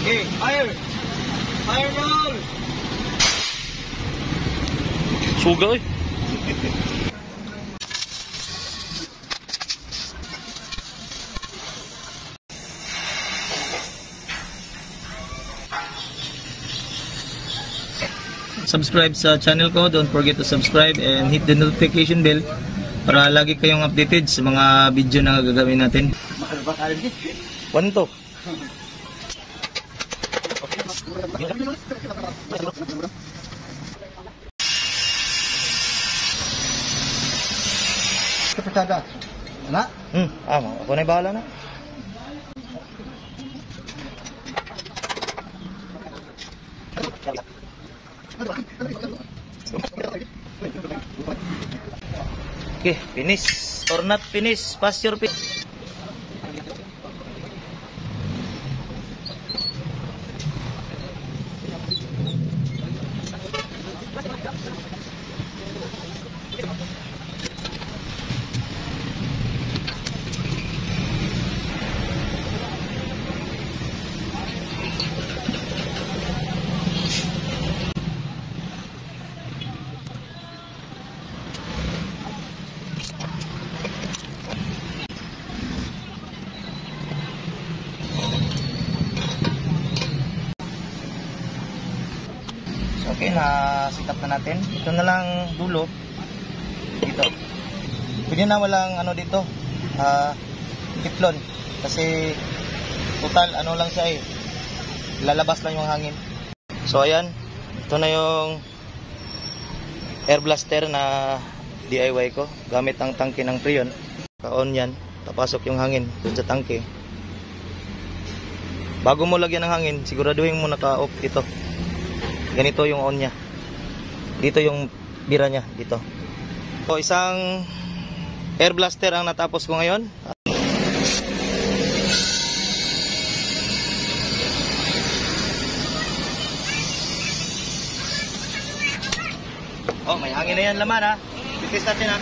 Okay, fire! Fire roll! Suga eh. Subscribe sa channel ko. Don't forget to subscribe and hit the notification bell para lagi kayong updated sa mga video na gagawin natin. One to. Kapitada. Ana? Ako na bahala na. Okay, finish or not finish, pass your pick. Okay, na-set up na natin. Ito na lang dulo. Dito. Pwede na walang ano dito. Tiplon. Kasi total ano lang siya eh. Lalabas lang yung hangin. So ayan. Ito na yung air blaster na DIY ko. Gamit ang tangke ng Freon. Ka-on yan. Tapasok yung hangin dun sa tangke. Bago mo lagyan ng hangin, siguraduhin mo naka-off ito. Ganito yung on nya. Dito yung bira nya. Dito. So, isang air blaster ang natapos ko ngayon. Oh, may hangin na yan laman ha. Bitis natin ha.